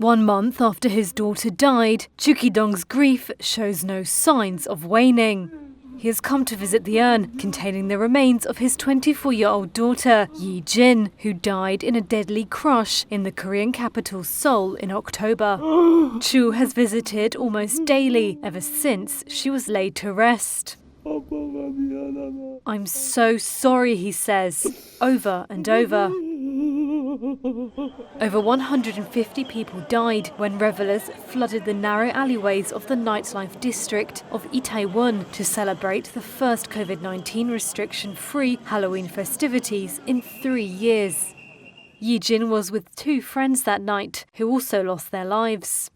1 month after his daughter died, Cho Gi-Dong's grief shows no signs of waning. He has come to visit the urn containing the remains of his 24-year-old daughter, Yi-jin, who died in a deadly crush in the Korean capital Seoul in October. Cho has visited almost daily ever since she was laid to rest. "I'm so sorry," he says, over and over. Over 150 people died when revelers flooded the narrow alleyways of the nightlife district of Itaewon to celebrate the first COVID-19 restriction-free Halloween festivities in 3 years. Yi-jin was with 2 friends that night who also lost their lives.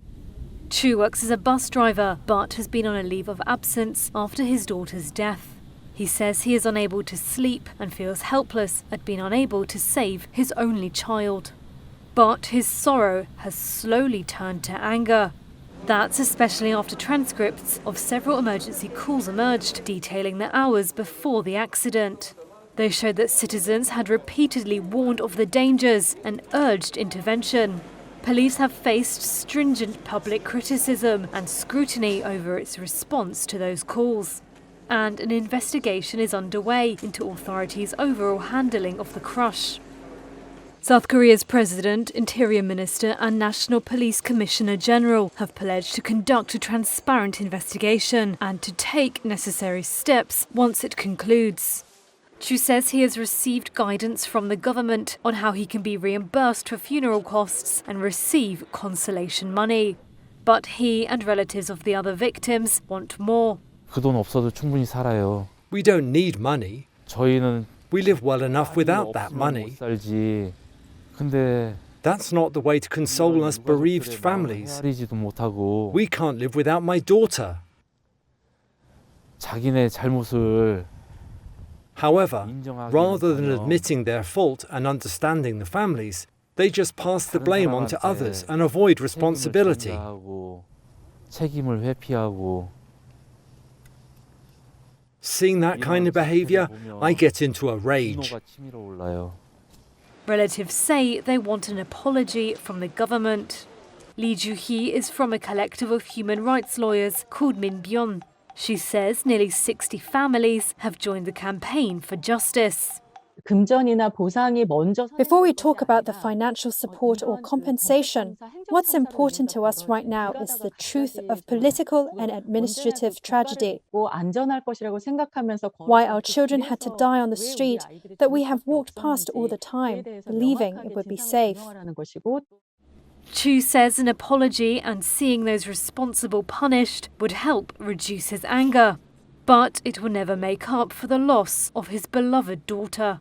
Cho works as a bus driver but has been on a leave of absence after his daughter's death. He says he is unable to sleep and feels helpless at being unable to save his only child. But his sorrow has slowly turned to anger. That's especially after transcripts of several emergency calls emerged detailing the hours before the accident. They showed that citizens had repeatedly warned of the dangers and urged intervention. Police have faced stringent public criticism and scrutiny over its response to those calls. And an investigation is underway into authorities' overall handling of the crush. South Korea's President, Interior Minister and National Police Commissioner General have pledged to conduct a transparent investigation and to take necessary steps once it concludes. Cho says he has received guidance from the government on how he can be reimbursed for funeral costs and receive consolation money. But he and relatives of the other victims want more. 그 돈 없어도 충분히 살아요. We don't need money. 저희는 We live well enough without that money. 살지. 근데 That's not the way to console us bereaved families. 헤아리지도 못하고 We can't live without my daughter. 자기네 잘못을 However, rather than admitting their fault and understanding the families, they just pass the blame on to others and avoid responsibility. 책임을 회피하고 Seeing that kind of behaviour, I get into a rage. Relatives say they want an apology from the government. Lee Joo-hee is from a collective of human rights lawyers called Minbyon. She says nearly 60 families have joined the campaign for justice. Before we talk about the financial support or compensation, what's important to us right now is the truth of political and administrative tragedy. Why our children had to die on the street that we have walked past all the time, believing it would be safe. Cho says an apology and seeing those responsible punished would help reduce his anger. But it will never make up for the loss of his beloved daughter.